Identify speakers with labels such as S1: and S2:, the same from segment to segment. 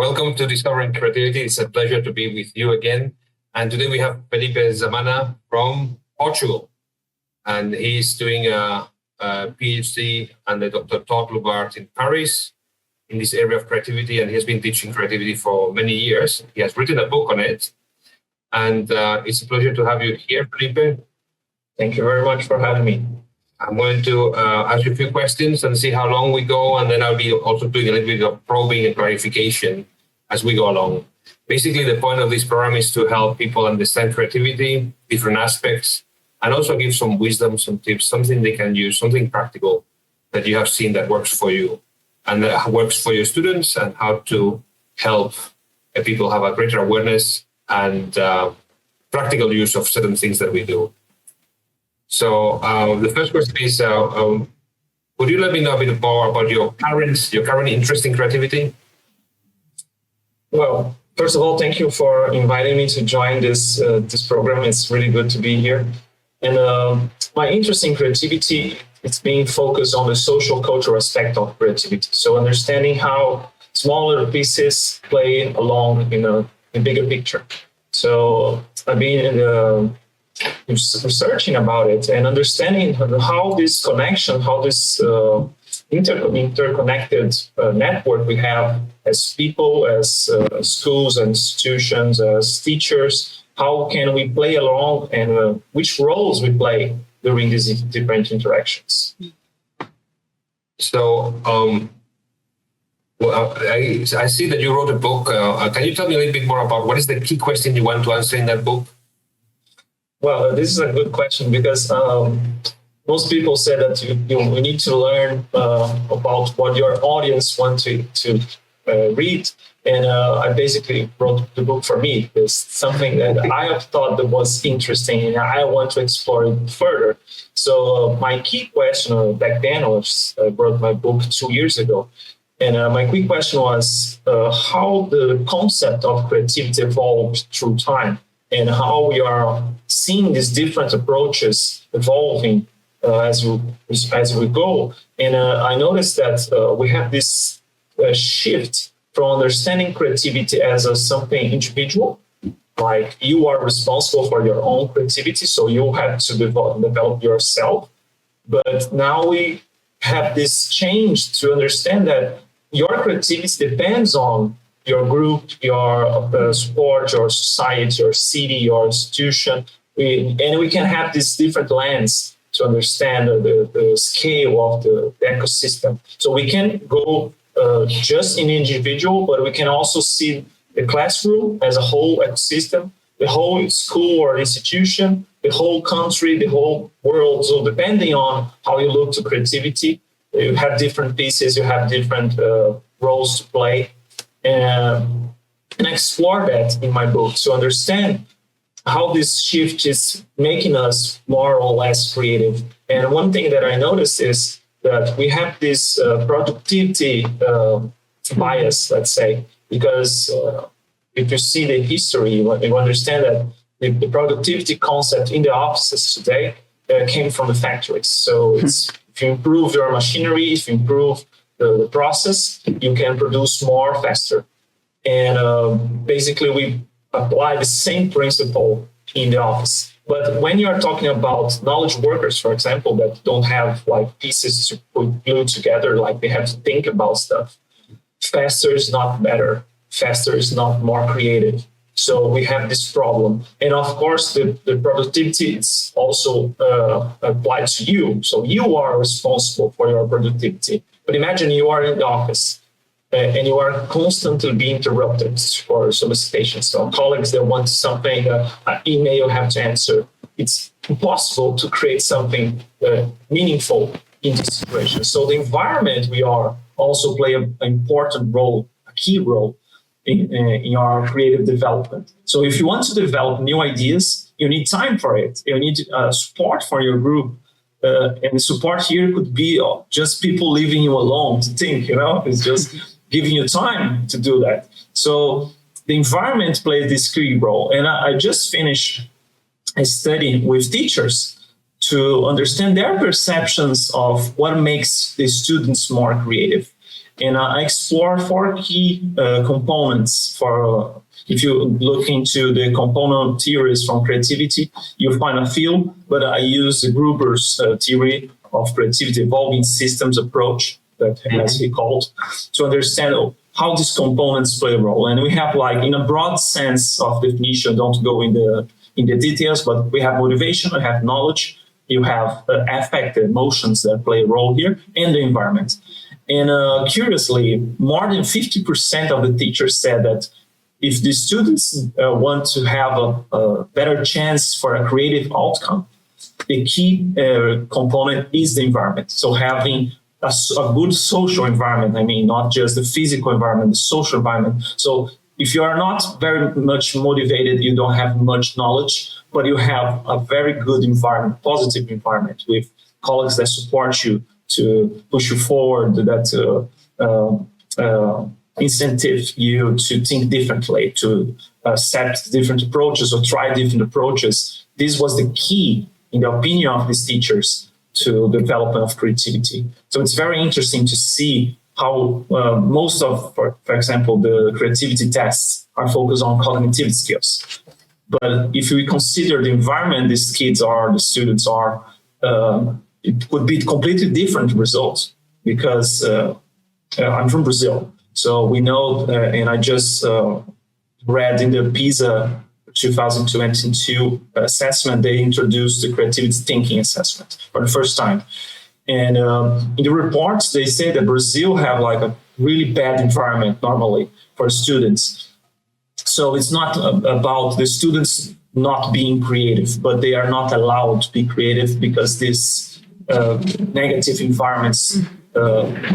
S1: welcome to Discovering Creativity. It's a pleasure to be with you again. And today we have Felipe Zamana from Portugal. And he's doing a PhD under Dr. Todd Lubart in Paris in this area of creativity. And he has been teaching creativity for many years. He has written a book on it. And it's a pleasure to have you here, Felipe.
S2: Thank you very much for having me.
S1: I'm going to ask you a few questions and see how long we go, and then I'll be also doing a little bit of probing and clarification as we go along. Basically, the point of this program is to help people understand creativity, different aspects, and also give some wisdom, some tips, something they can use, something practical that you have seen that works for you and that works for your students, and how to help people have a greater awareness and practical use of certain things that we do. So the first question is, would you let me know a bit more about your current interest in creativity?
S2: Well, first of all, thank you for inviting me to join this program. It's really good to be here. And my interest in creativity, it's being focused on the social cultural aspect of creativity. So understanding how smaller pieces play along in a bigger picture. So I've been researching about it and understanding how this connection, how this interconnected network we have as people, as schools and institutions, as teachers, how can we play along, and which roles we play during these different interactions.
S1: So I see that you wrote a book. Can you tell me a little bit more about what is the key question you want to answer in that book?
S2: Well, this is a good question because most people say that you need to learn about what your audience wants to read. And I basically wrote the book for me. It's something that I have thought that was interesting and I want to explore it further. So my key question back then was, I wrote my book 2 years ago. And my key question was how the concept of creativity evolved through time, and how we are seeing these different approaches evolving as we go. And I noticed that we have this shift from understanding creativity as something individual, like you are responsible for your own creativity, so you have to develop yourself. But now we have this change to understand that your creativity depends on your group, your sport, your society, your city, your institution. And we can have this different lens to understand the scale of the ecosystem. So we can go just in individual, but we can also see the classroom as a whole ecosystem, the whole school or institution, the whole country, the whole world. So depending on how you look to creativity, you have different pieces, you have different roles to play. And explore that in my book to understand how this shift is making us more or less creative. And one thing that I noticed is that we have this productivity bias, let's say, because if you see the history, you understand that the productivity concept in the offices today came from the factories. So it's, if you improve your machinery, if you improve the process, you can produce more faster. And basically, we apply the same principle in the office. But when you are talking about knowledge workers, for example, that don't have like pieces to put glue together, like they have to think about stuff, faster is not better. Faster is not more creative. So we have this problem. And of course, the productivity is also applied to you. So you are responsible for your productivity. But imagine you are in the office and you are constantly being interrupted for solicitations. So colleagues that want something, an email you have to answer. It's impossible to create something meaningful in this situation. So the environment we are also play an important role, a key role in our creative development. So if you want to develop new ideas, you need time for it. You need support for your group. And the support here could be just people leaving you alone to think, it's just giving you time to do that. So the environment plays this key role. And I just finished a study with teachers to understand their perceptions of what makes the students more creative. And I explore four key components for. If you look into the component theories from creativity, you'll find a few, but I use the Gruber's theory of creativity evolving systems approach, that as he called, to understand how these components play a role. And we have, like, in a broad sense of definition, don't go in the details, but we have motivation, we have knowledge, you have affect, emotions that play a role here, and the environment. And curiously, more than 50% of the teachers said that if the students want to have a better chance for a creative outcome, the key component is the environment. So having a good social environment, I mean, not just the physical environment, the social environment. So if you are not very much motivated, you don't have much knowledge, but you have a very good environment, positive environment with colleagues that support you, to push you forward, that incentive you to think differently, to accept different approaches or try different approaches. This was the key, in the opinion of these teachers, to the development of creativity. So it's very interesting to see how most of, for example, the creativity tests are focused on cognitive skills. But if we consider the environment these kids are, the students are, it could be completely different results, because I'm from Brazil. So we know, and I just read in the PISA 2022 assessment, they introduced the creativity thinking assessment for the first time. And in the reports, they say that Brazil have like a really bad environment normally for students. So it's not about the students not being creative, but they are not allowed to be creative because these negative environments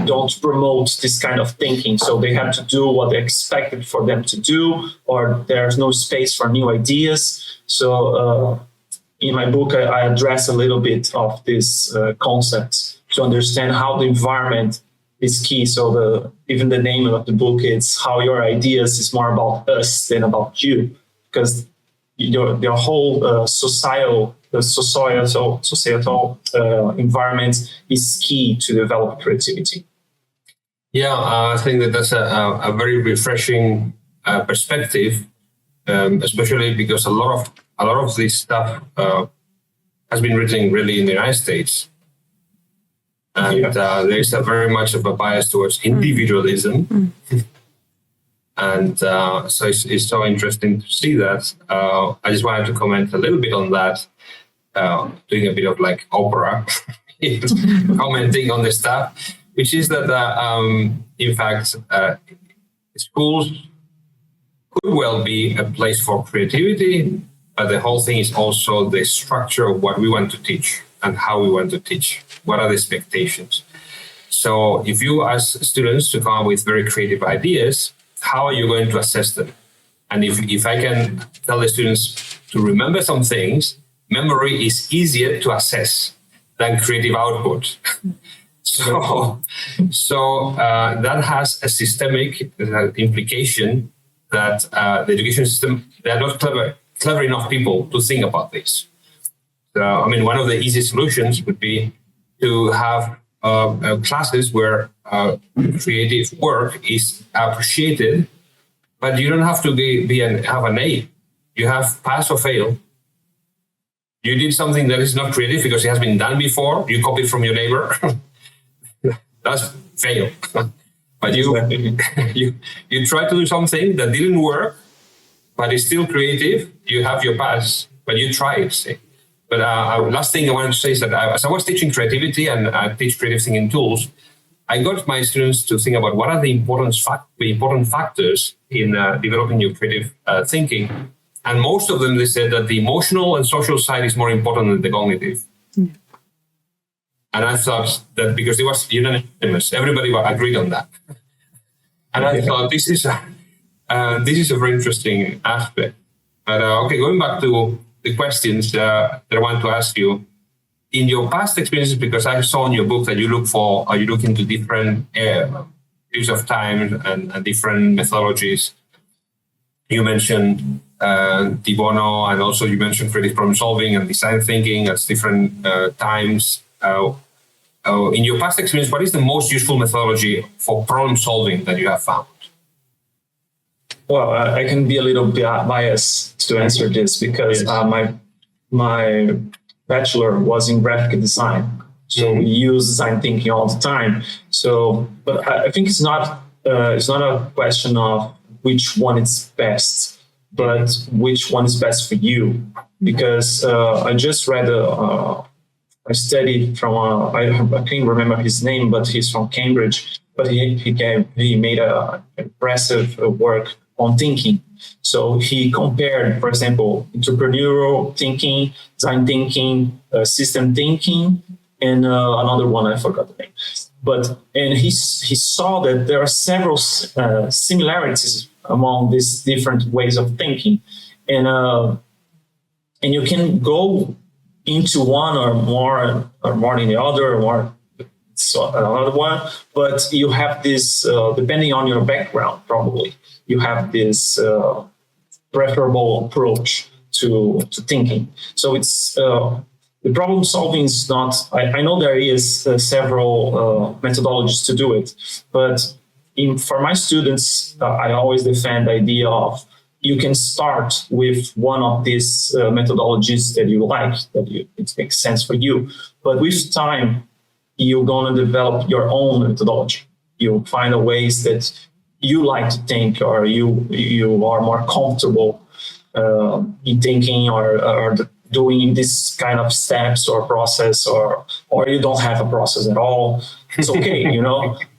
S2: don't promote this kind of thinking. So they have to do what they expected for them to do, or there's no space for new ideas. So in my book, I address a little bit of this concept to understand how the environment is key. So even the name of the book is How Your Ideas is More About Us Than About You, because the whole societal environment is key to develop creativity.
S1: Yeah, I think that's a very refreshing perspective, especially because a lot of this stuff has been written really in the United States, and there is very much of a bias towards individualism. And so it's so interesting to see that. I just wanted to comment a little bit on that, doing a bit of like opera, commenting on the stuff, which is that, in fact, schools could well be a place for creativity, but the whole thing is also the structure of what we want to teach and how we want to teach. What are the expectations? So if you ask students to come up with very creative ideas, how are you going to assess them? And if I can tell the students to remember some things, memory is easier to assess than creative output. So that has a systemic implication that the education system, they're not clever enough people to think about this. So, I mean, one of the easy solutions would be to have classes where creative work is appreciated, but you don't have to have an A. You have pass or fail. You did something that is not creative because it has been done before. You copied from your neighbor. That's fail. But you try to do something that didn't work, but it's still creative. You have your pass, but you tried. But last thing I wanted to say is that as I was teaching creativity and I teach creative thinking tools, I got my students to think about what are the important factors in developing your creative thinking. And most of them, they said that the emotional and social side is more important than the cognitive. Yeah. And I thought that because it was unanimous, everybody agreed on that. And I thought this is a very interesting aspect. But okay, going back to the questions that I want to ask you, in your past experiences, because I saw in your book that you look into different periods of time and different methodologies. You mentioned De Bono, and also you mentioned creative problem solving and design thinking at different times. in your past experience, what is the most useful methodology for problem solving that you have found?
S2: Well, I can be a little bit biased to answer this because my bachelor was in graphic design, so we use design thinking all the time. So, but I think it's not a question of which one is best, but which one is best for you. Because I just read a study from I can't remember his name, but he's from Cambridge. But he made a impressive work on thinking. So he compared, for example, entrepreneurial thinking, design thinking, system thinking, and another one I forgot the name. And he saw that there are several similarities among these different ways of thinking, and you can go into one or more than the other, or another one, but you have this, depending on your background, probably, you have this preferable approach to thinking. So it's, the problem solving is not, I know there is several methodologies to do it, but for my students, I always defend the idea of you can start with one of these methodologies that you like, it makes sense for you. But with time, you're going to develop your own methodology. You'll find ways that you like to think, or you are more comfortable in thinking or doing this kind of steps or process, or you don't have a process at all. It's okay,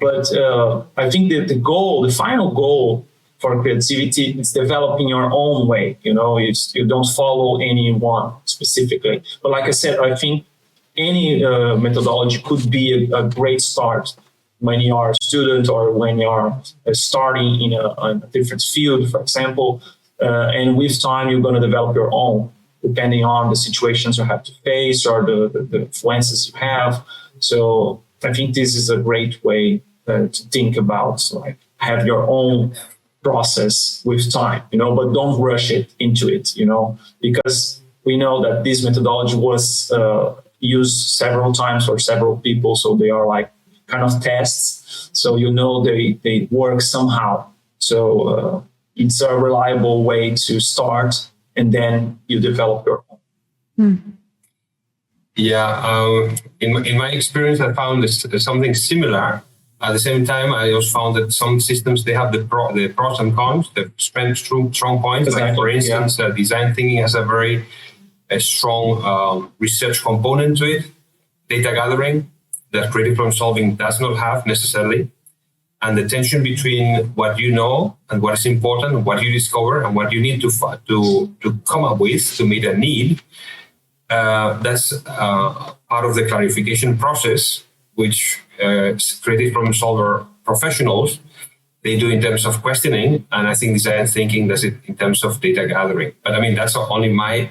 S2: But I think that the final goal for creativity is developing your own way. You don't follow anyone specifically. But like I said, I think any methodology could be a great start when you are a student or when you are starting in a different field, for example. And with time, you're going to develop your own, depending on the situations you have to face or the influences you have. So I think this is a great way to think about, like, have your own process with time, but don't rush it into it, because we know that this methodology was used several times for several people. So they are like kind of tests. So, they work somehow. So it's a reliable way to start, and then you develop your own.
S3: Mm-hmm.
S1: Yeah, in my experience, I found something similar. At the same time, I also found that some systems, they have the pros and cons, the strong points.
S2: Exactly.
S1: Like, for instance, design thinking has a very strong research component to it, data gathering that creative problem solving does not have necessarily. And the tension between what you know and what is important, what you discover, and what you need to come up with to meet a need, that's part of the clarification process, which creative problem solver professionals, they do in terms of questioning. And I think design thinking does it in terms of data gathering. But I mean, that's only my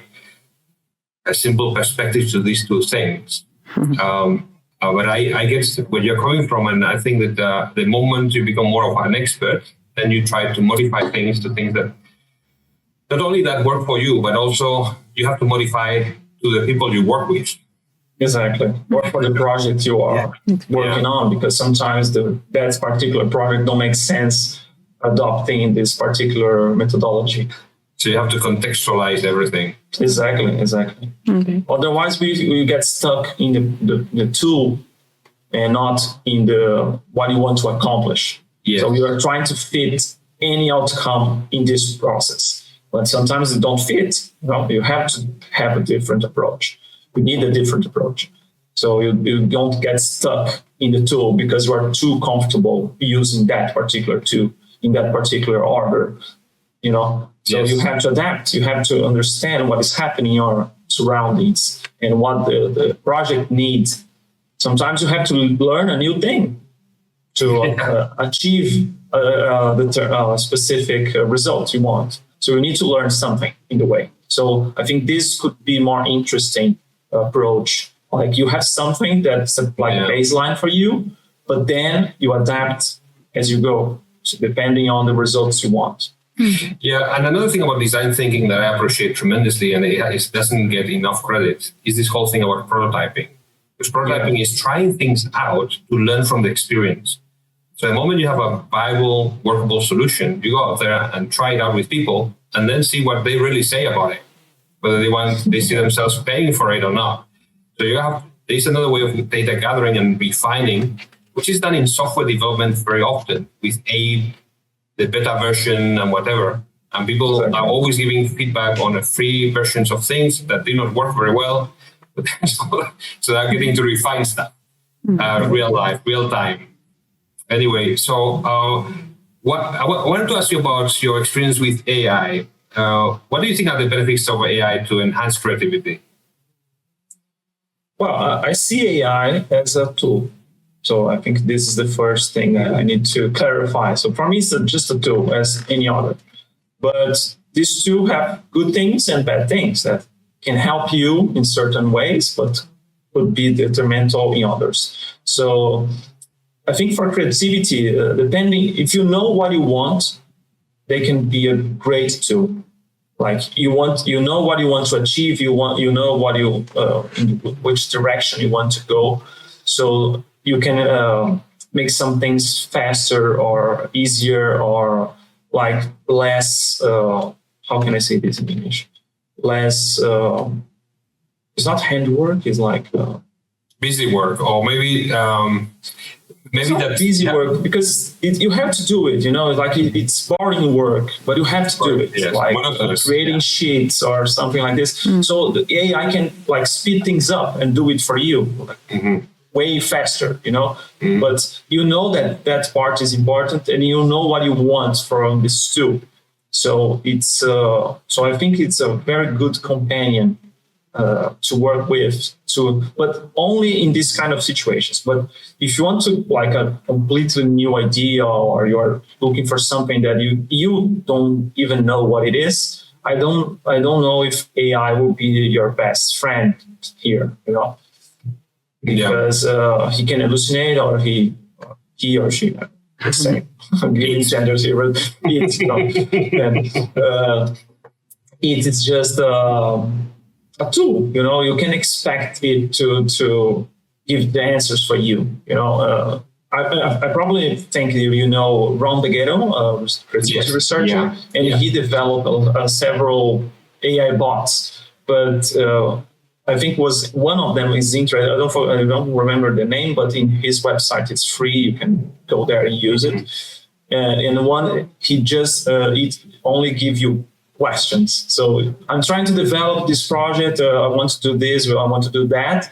S1: simple perspective to these two things. But I guess where you're coming from, and I think that the moment you become more of an expert, then you try to modify things to things that not only that work for you, but also you have to modify it to the people you work with.
S2: Exactly. Or for the project you are working on, because sometimes that particular project don't make sense adopting this particular methodology.
S1: So you have to contextualize everything.
S2: Exactly.
S3: Okay.
S2: Otherwise, we get stuck in the tool and not in what you want to accomplish.
S1: Yes.
S2: So you are trying to fit any outcome in this process, but sometimes it don't fit. You have to have a different approach. We need a different approach. So you don't get stuck in the tool because you are too comfortable using that particular tool in that particular order. So
S1: Yes.
S2: you have to adapt. You have to understand what is happening in your surroundings and what the project needs. Sometimes you have to learn a new thing to achieve the specific result you want. So you need to learn something in the way. So I think this could be more interesting approach. Like you have something that's like a baseline for you, but then you adapt as you go, so depending on the results you want.
S1: Yeah, and another thing about design thinking that I appreciate tremendously, and it doesn't get enough credit, is this whole thing about prototyping. Because prototyping is trying things out to learn from the experience. So the moment you have a viable, workable solution, you go out there and try it out with people and then see what they really say about it, whether they see themselves paying for it or not. So there's another way of data gathering and refining, which is done in software development very often with the beta version and whatever. And people are always giving feedback on the free versions of things that do not work very well. So they're getting to refine stuff, real life, real time. Anyway, so I wanted to ask you about your experience with AI. What do you think are the benefits of AI to enhance creativity?
S2: Well, I see AI as a tool. So I think this is the first thing I need to clarify. So for me, it's just a tool as any other. But these two have good things and bad things that can help you in certain ways, but could be detrimental in others. So I think for creativity, depending, if you know what you want, they can be a great tool. Like you know what you want to achieve, in which direction you want to go. So you can make some things faster or easier or like less, how can I say this in English? Less, it's not handwork, it's like...
S1: busy work, or maybe
S2: that's easy work because you have to do it. Like it's boring work, but you have to do it.
S1: Yes.
S2: Like creating sheets or something like this. So the AI can like speed things up and do it for you way faster. But that part is important, and you know what you want from this tool. So it's so I think it's a very good companion to work with, but only in these kind of situations. But if you want to like a completely new idea, or you're looking for something that you don't even know what it is, I don't know if AI will be your best friend here, because he can hallucinate, or he or she. Let's say, giving genders here, but it's just a tool. You can expect it to give the answers for you. I probably think Ron Beghetto, creativity researcher, and he developed several AI bots, but I think was one of them is interesting. I don't remember the name, but in his website it's free. You can go there and use it. And one, he just it only give you questions. So I'm trying to develop this project. I want to do this. I want to do that.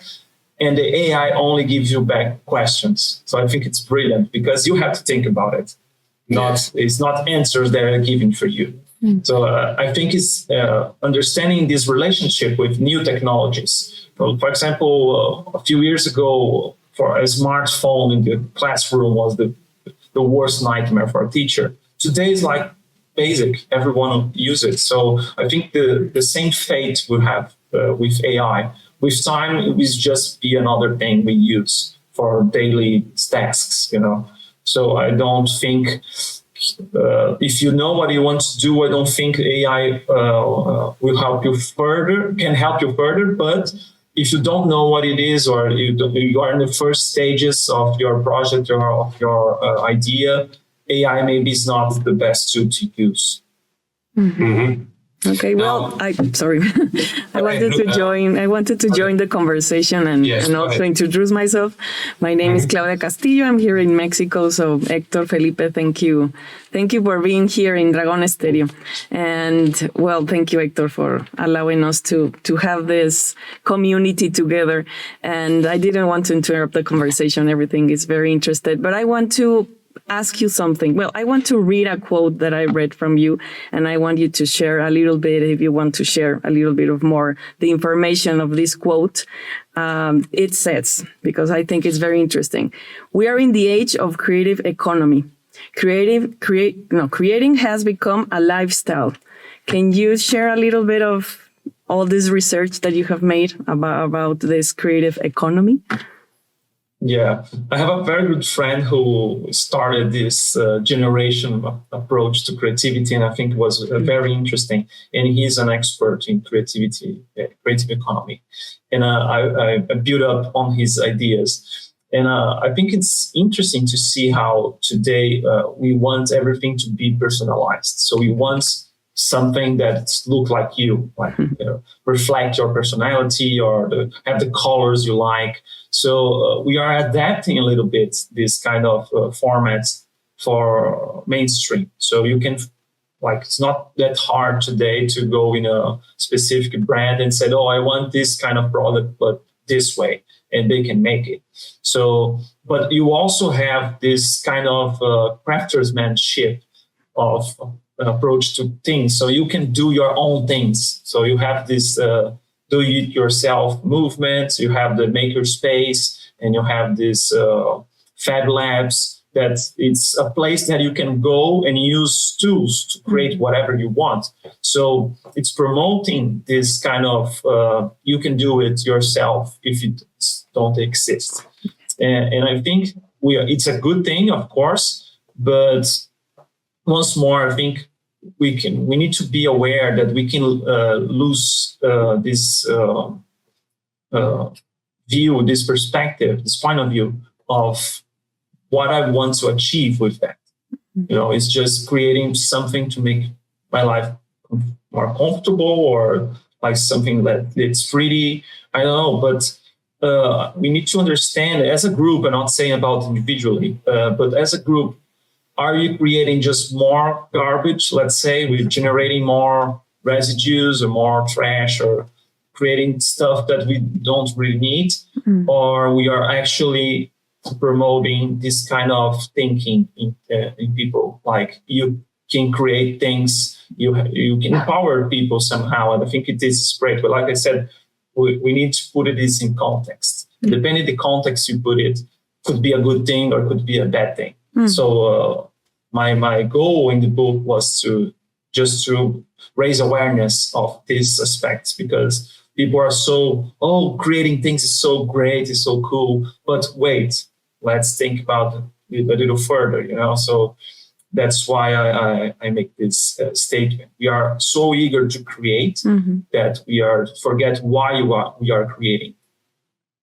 S2: And the AI only gives you back questions. So I think it's brilliant because you have to think about it. It's not answers that are given for you. So I think it's understanding this relationship with new technologies. For example, a few years ago, for a smartphone in the classroom was the worst nightmare for a teacher. Today is like basic; everyone uses it. So I think the same fate we have with AI. With time, it will just be another thing we use for daily tasks. So I don't think. If you know what you want to do, I don't think AI will help you further, can help you further. But if you don't know what it is, or you are in the first stages of your project or of your idea, AI maybe is not the best tool to use.
S3: Okay, well, I wanted to join the conversation and also introduce myself. My name is Claudia Castillo. I'm here in Mexico. So Héctor, Felipe, thank you for being here in Dragon Stereo. And well, thank you, Héctor, for allowing us to have this community together. And I didn't want to interrupt the conversation. Everything is very interested, but I want to ask you something. Well, I want to read a quote that I read from you, and I want you to share a little bit, if you want to share a little bit of more, the information of this quote. It says, because I think it's very interesting, we are in the age of creative economy. Creating has become a lifestyle. Can you share a little bit of all this research that you have made about this creative economy?
S2: Yeah, I have a very good friend who started this generation approach to creativity, and I think it was very interesting. And he's an expert in creativity, creative economy, and I built up on his ideas. And I think it's interesting to see how today we want everything to be personalized. So we want something that look like you, like reflect your personality, or have the colors you like. So we are adapting a little bit this kind of formats for mainstream. So you can, like, it's not that hard today to go in a specific brand and say, oh, I want this kind of product, but this way, and they can make it. So, but you also have this kind of craftsmanship of approach to things. So you can do your own things. So you have this do it yourself movement, you have the maker space, and you have this Fab Labs, that it's a place that you can go and use tools to create whatever you want. So it's promoting this kind of, you can do it yourself if it don't exist. And I think it's a good thing, of course, but once more, I think we need to be aware that we can lose this view, this perspective, this point of view of what I want to achieve with that. It's just creating something to make my life more comfortable, or like something that it's pretty. I don't know, but we need to understand as a group. I'm not saying about individually, but as a group. Are you creating just more garbage, let's say, we're generating more residues or more trash, or creating stuff that we don't really need? Or we are actually promoting this kind of thinking in people, like you can create things, you can empower people somehow. And I think it is great. But like I said, we need to put this in context. Depending on the context you put it, could be a good thing or could be a bad thing. So my goal in the book was to raise awareness of these aspects, because people are so, creating things is so great, it's so cool. But wait, let's think about it a little further, So that's why I make this statement. We are so eager to create that we forget why we are creating.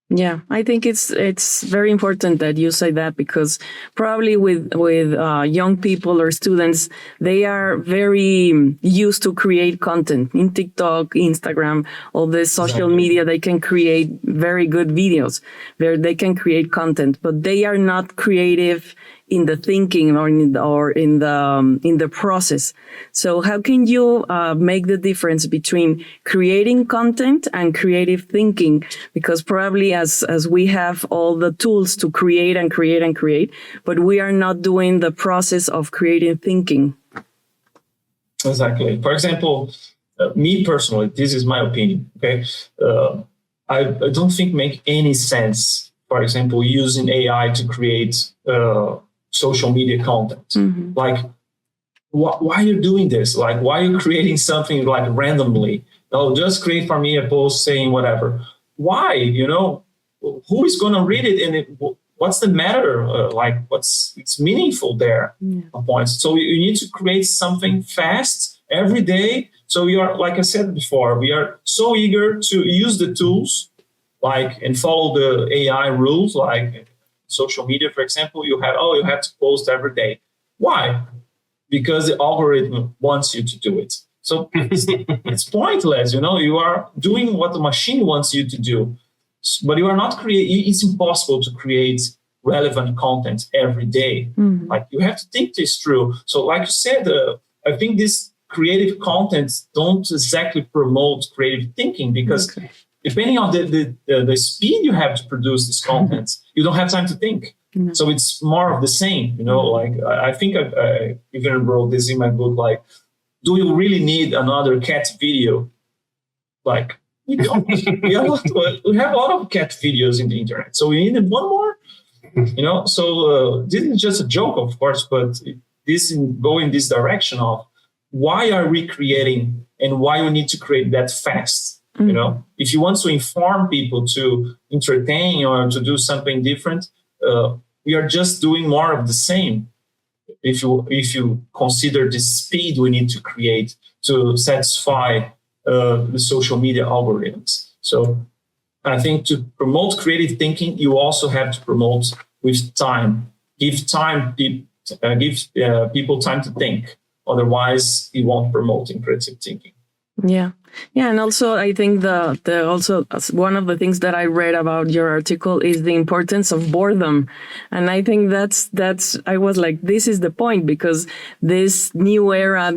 S3: Yeah, I think it's very important that you say that, because probably with young people or students, they are very used to create content in TikTok, Instagram, all this social media. They can create very good videos where they can create content, but they are not creative in the thinking or in the process. So how can you make the difference between creating content and creative thinking? Because probably as we have all the tools to create and create and create, but we are not doing the process of creative thinking.
S2: Exactly. For example, me personally, this is my opinion. Okay, I don't think make any sense. For example, using AI to create social media content. Like, why are you doing this? Like, why are you creating something like randomly? Oh, just create for me a post saying whatever. Why? Who is going to read it? And what's the matter? It's meaningful there? Points. So you need to create something fast every day. So we are, like I said before, we are so eager to use the tools, and follow the AI rules, like social media, for example, you have to post every day. Why? Because the algorithm wants you to do it. So it's pointless, you are doing what the machine wants you to do, but you are not it's impossible to create relevant content every day. Like, you have to think this through. So like you said, I think this creative content don't exactly promote creative thinking, because depending on the speed you have to produce this content, you don't have time to think. So it's more of the same, like I think I even wrote this in my book, like, do you really need another cat video? Like, we don't. we have a lot of cat videos in the internet, so we needed one more, So this is just a joke, of course, but this go in this direction of why are we creating and why we need to create that fast. You know, if you want to inform people, to entertain or to do something different, we are just doing more of the same. If you consider the speed we need to create to satisfy the social media algorithms. So I think to promote creative thinking, you also have to promote with time. Give people time to think. Otherwise, you won't promote creative thinking.
S3: Yeah. And also I think also one of the things that I read about your article is the importance of boredom. And I think I was like, this is the point, because this new era,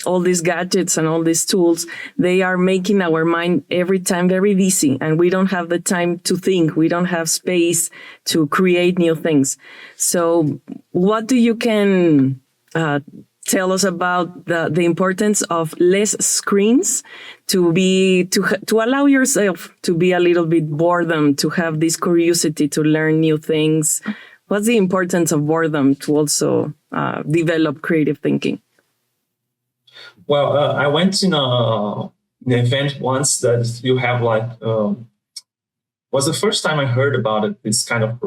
S3: all these gadgets and all these tools, they are making our mind every time very busy, and we don't have the time to think. We don't have space to create new things. So what do you can tell us about the importance of less screens to allow yourself to be a little bit boredom, to have this curiosity to learn new things? What's the importance of boredom to also develop creative thinking?
S2: Well, I went in an event once that you have was the first time I heard about it. This kind of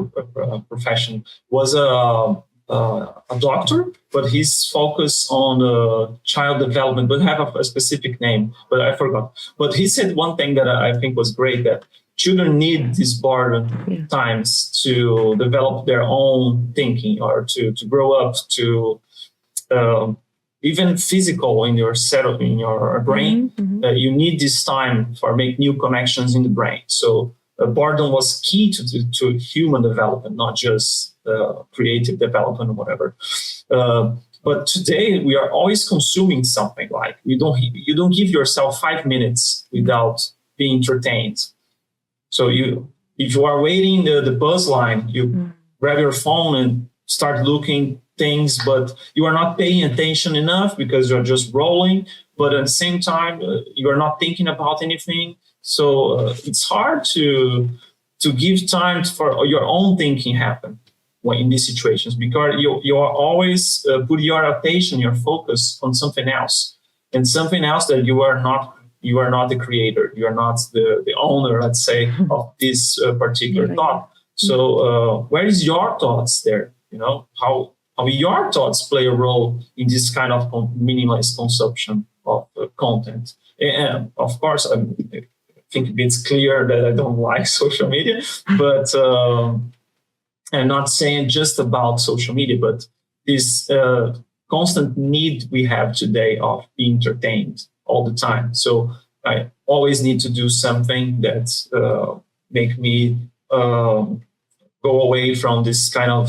S2: profession was a doctor, but he's focused on child development, but have a specific name, but I forgot. But he said one thing that I think was great, that children need these boredom times to develop their own thinking, or to grow up, to even physical in your brain. You need this time for make new connections in the brain. So boredom was key to human development, not just creative development or whatever. But today we are always consuming something. Like you don't give yourself 5 minutes without being entertained. So if you are waiting the bus line, you grab your phone and start looking things, but you are not paying attention enough because you're just rolling. But at the same time, you are not thinking about anything. So it's hard to give time for your own thinking happen in these situations, because you are always put your attention, your focus on something else, and something else that you are not the creator, you are not the owner, let's say, of this particular thought. So where is your thoughts there? You know, how your thoughts play a role in this kind of minimalist consumption of content. And of course, I think it's clear that I don't like social media, but I'm not saying just about social media, but this constant need we have today of being entertained all the time. So I always need to do something that make me go away from this kind of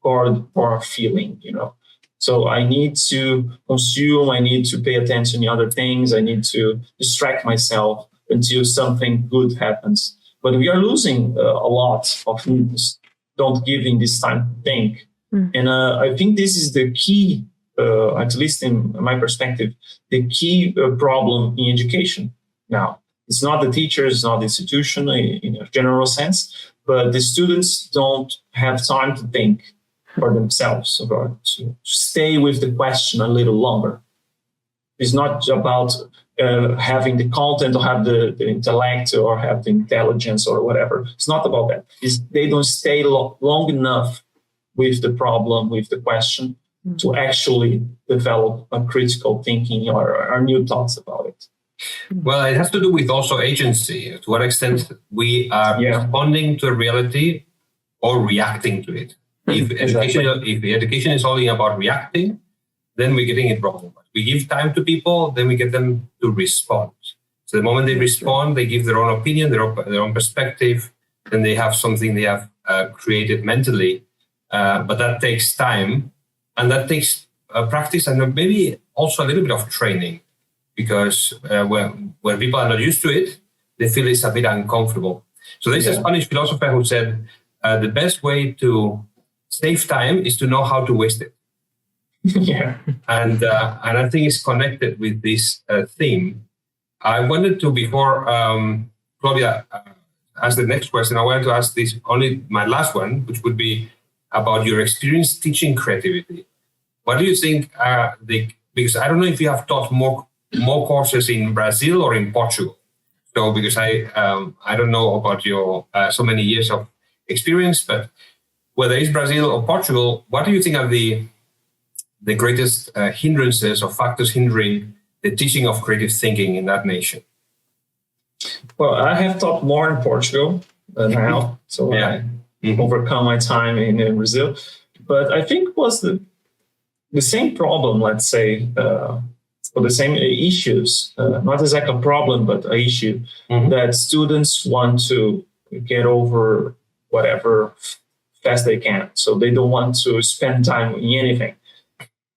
S2: poor feeling, you know. So I need to consume, I need to pay attention to other things, I need to distract myself until something good happens. But we are losing a lot of don't giving this time to think. And I think this is the key, at least in my perspective, the key problem in education now. It's not the teachers, it's not the institution in a general sense, but the students don't have time to think for themselves, or to stay with the question a little longer. It's not about having the content or have the intellect or have the intelligence or whatever. It's not about that. They don't stay long enough with the problem, with the question, to actually develop a critical thinking or new thoughts about it.
S1: Well, it has to do with also agency. To what extent we are responding to a reality or reacting to it. If education is only about reacting, then we're getting it wrong. We give time to people, then we get them to respond. So the moment they respond, they give their own opinion, their own perspective, then they have something they have created mentally. But that takes time, and that takes practice, and maybe also a little bit of training, because when people are not used to it, they feel it's a bit uncomfortable. So there's a Spanish philosopher who said, the best way to save time is to know how to waste it. And I think it's connected with this theme. I wanted to, before Claudia ask the next question, I wanted to ask this, only my last one, which would be about your experience teaching creativity. What do you think because I don't know if you have taught more courses in Brazil or in Portugal, So because I don't know about your so many years of experience, but whether it's Brazil or Portugal, what do you think are the greatest hindrances or factors hindering the teaching of creative thinking in that nation?
S2: Well, I have taught more in Portugal now, so I overcome my time in Brazil. But I think it was the same problem, let's say, or the same issues, not exactly a problem, but an issue that students want to get over whatever fast they can. So they don't want to spend time in anything.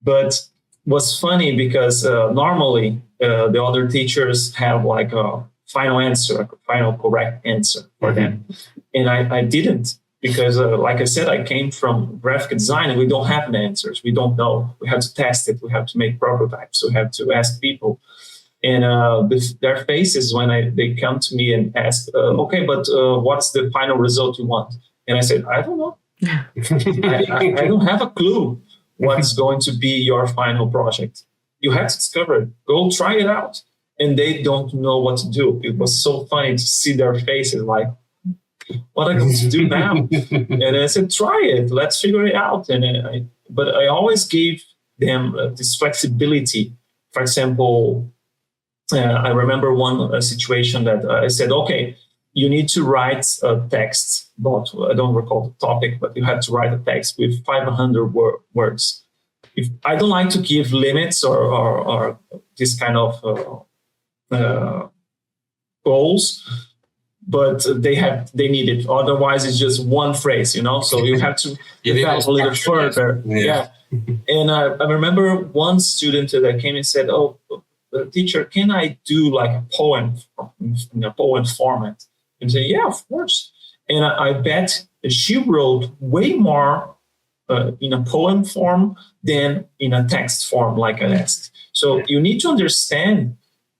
S2: But what's funny because normally the other teachers have like a final answer, a final correct answer for them. And I didn't because like I said, I came from graphic design and we don't have the answers. We don't know. We have to test it. We have to make prototypes. We have to ask people. And their faces when they come to me and ask, okay, but what's the final result you want? And I said, I don't know. I don't have a clue what's going to be your final project. You have to discover it. Go try it out. And they don't know what to do. It was so funny to see their faces like, what am I going to do now? And I said, try it. Let's figure it out. But I always gave them this flexibility. For example, I remember one situation that I said, okay, you need to write a text, but I don't recall the topic, but you have to write a text with 500 words. If I don't like to give limits or this kind of goals, but they need it. Otherwise, it's just one phrase, So you have to develop a little further. Yeah. And I remember one student that came and said, "Oh, teacher, can I do like a poem in a poem format?" And say, "Yeah, of course." And I bet she wrote way more in a poem form than in a text form, like I asked. So you need to understand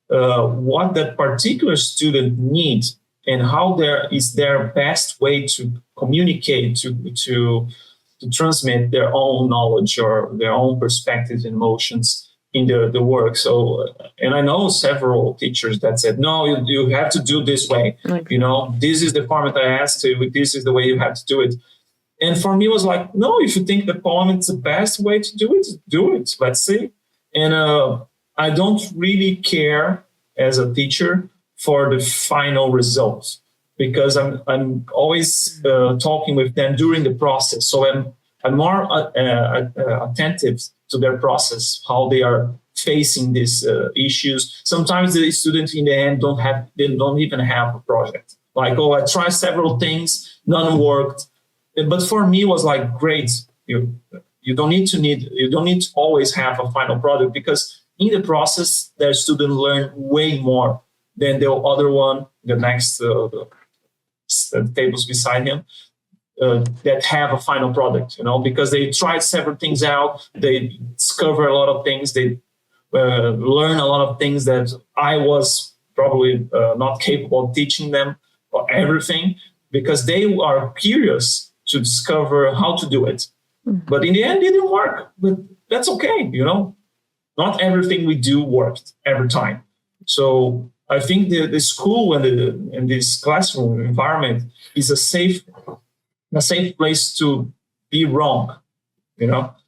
S2: what that particular student needs and how there is their best way to communicate, to transmit their own knowledge or their own perspectives and emotions in the work. So, and I know several teachers that said, no, you have to do this way. Okay. This is the format I asked you. This is the way you have to do it. And for me, it was like, no, if you think the poem is the best way to do it. Let's see. And I don't really care as a teacher for the final results because I'm always talking with them during the process. So I'm more attentive to their process, how they are facing these issues. Sometimes the students in the end don't even have a project. Like, I tried several things, none worked. But for me, it was like, great. You don't need to always have a final product because in the process, their student learn way more than the other one, the next the tables beside him. That have a final product, because they tried several things out, they discover a lot of things, they learn a lot of things that I was probably not capable of teaching them or everything, because they are curious to discover how to do it. Mm-hmm. But in the end, it didn't work, but that's okay, Not everything we do worked every time. So I think the school and this classroom environment is a safe place to be wrong,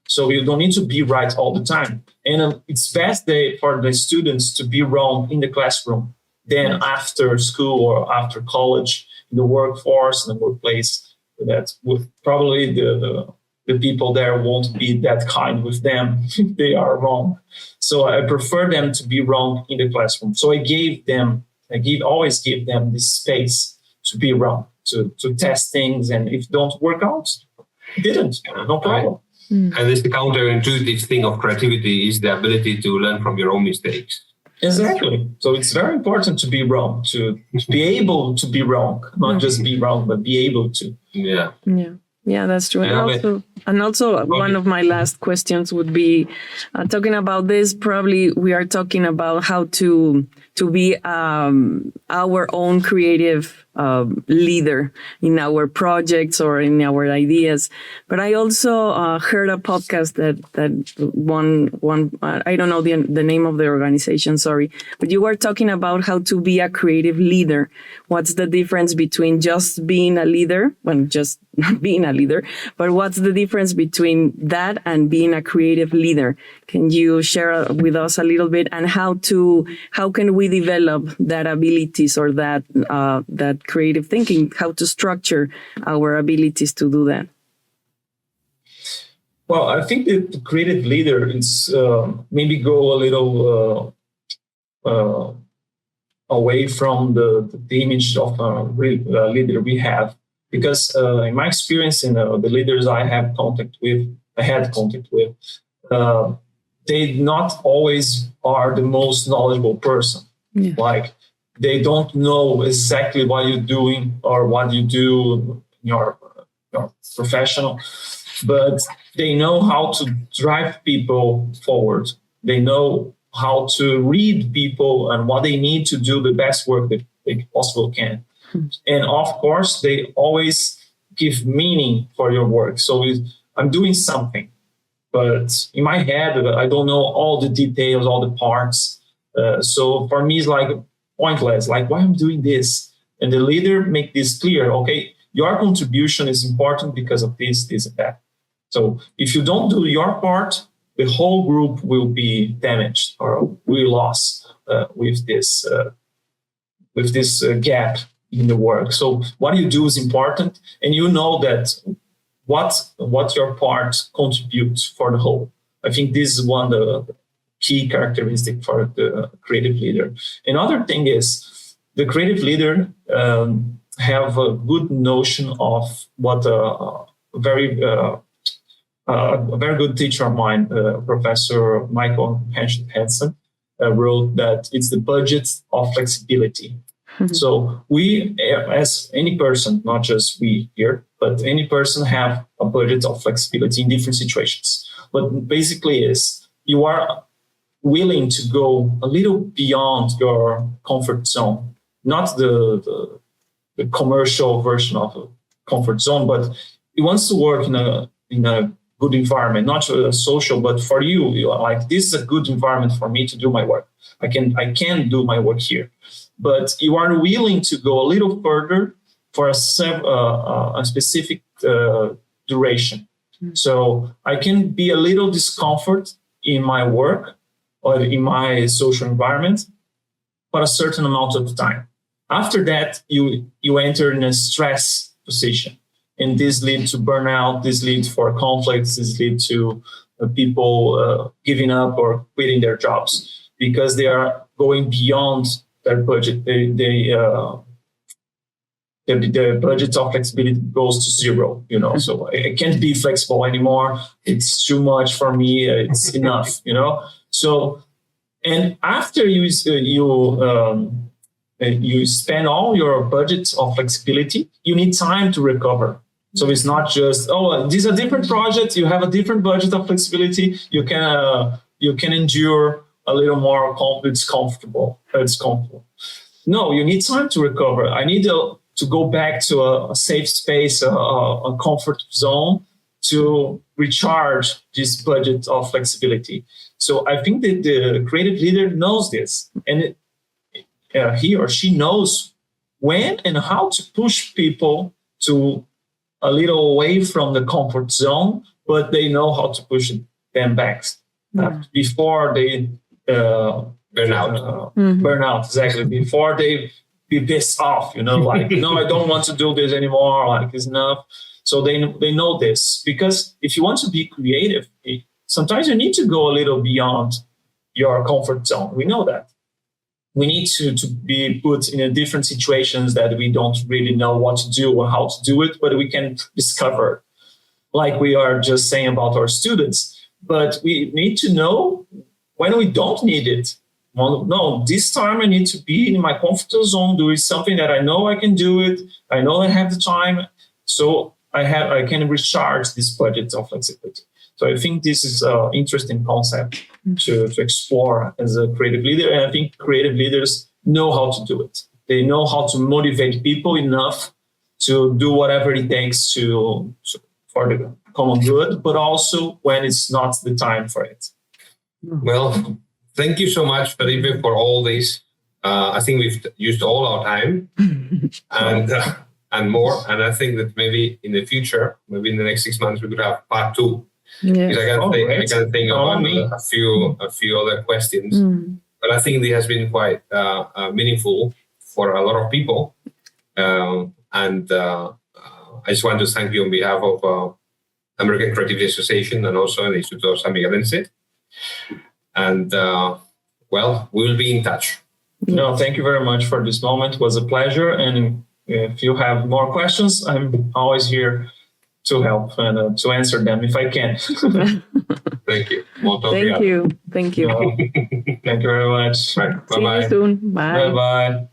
S2: So you don't need to be right all the time. And it's best for the students to be wrong in the classroom than after school or after college, in the workforce, in the workplace. That with probably the people there won't be that kind with them if they are wrong. So I prefer them to be wrong in the classroom. So I always give them this space to be wrong. To test things, and if don't work out, didn't, no problem.
S1: And this counterintuitive thing of creativity is the ability to learn from your own mistakes.
S2: Exactly. So it's very important to be wrong, to be able to be wrong, not just be wrong, but be able to.
S3: Yeah, that's true. And also one of my last questions would be talking about this. Probably we are talking about how to to be our own creative leader in our projects or in our ideas. But I also heard a podcast that one I don't know the name of the organization, sorry, but you were talking about how to be a creative leader. What's the difference between just being a leader, well, just not being a leader, but what's the difference between that and being a creative leader? Can you share with us a little bit, and how can we develop that abilities or that creative thinking, how to structure our abilities to do that?
S2: Well, I think that the creative leader is maybe go a little away from the image of a leader we have, because in my experience, in the leaders I had contact with, they not always are the most knowledgeable person. Yeah. Like, they don't know exactly what you're doing or what you do in your professional, but they know how to drive people forward. They know how to read people and what they need to do the best work that they possibly can. And of course, they always give meaning for your work. So I'm doing something, but in my head, I don't know all the details, all the parts. So for me, it's like pointless, like, why I'm doing this? And the leader make this clear. Okay, your contribution is important because of this, and that. So if you don't do your part, the whole group will be damaged or will lost with this gap in the work. So what you do is important, and you know that what your part contributes for the whole. I think this is one of the key characteristic for the creative leader. Another thing is the creative leader have a good notion of what a very good teacher of mine, Professor Michael Hansen, wrote that it's the budget of flexibility. Mm-hmm. So we, as any person, not just we here, but any person have a budget of flexibility in different situations. But basically is you are willing to go a little beyond your comfort zone, not the commercial version of a comfort zone, but he wants to work in a good environment, not a social, but for you, you're like, this is a good environment for me to do my work. I can do my work here, but you are willing to go a little further for a specific duration. Mm-hmm. So I can be a little discomfort in my work or in my social environment for a certain amount of time. After that, you enter in a stress position. And this leads to burnout, this leads for conflicts, this leads to people giving up or quitting their jobs because they are going beyond their budget. The budget of flexibility goes to zero, so I can't be flexible anymore. It's too much for me. It's enough, So, and after you spend all your budget of flexibility, you need time to recover. So it's not just, this is a different project. You have a different budget of flexibility. You can endure a little more. It's comfortable. No, you need time to recover. I need to go back to a safe space, a comfort zone to recharge this budget of flexibility. So I think that the creative leader knows this, and he or she knows when and how to push people to a little away from the comfort zone, but they know how to push them back before they burn out. Burn out, exactly. Before they be pissed off, like, no, I don't want to do this anymore. Like, it's enough. So they know this, because if you want to be creative, sometimes you need to go a little beyond your comfort zone. We know that. We need to be put in a different situations that we don't really know what to do or how to do it, but we can discover, like we are just saying about our students. But we need to know when we don't need it. Well, no, this time I need to be in my comfort zone doing something that I know I can do it. I know I have the time, so I can recharge this budget of flexibility. So I think this is an interesting concept to explore as a creative leader. And I think creative leaders know how to do it. They know how to motivate people enough to do whatever it takes for the common good, but also when it's not the time for it.
S1: Well, thank you so much, Felipe, for all this. I think we've used all our time and more. And I think that maybe in the future, maybe in the next 6 months, we could have part 2.
S3: Yeah.
S1: Because I can think of a few other questions. But I think it has been quite meaningful for a lot of people. And I just want to thank you on behalf of American Creativity Association and also the Instituto San Miguelense. And well, we'll be in touch.
S2: No, thank you very much for this moment. It was a pleasure. And if you have more questions, I'm always here to help and to answer them if I can.
S1: Thank you.
S3: Thank you. Thank you.
S2: Thank you very much.
S1: Right.
S3: See you soon. Bye.
S2: Bye-bye.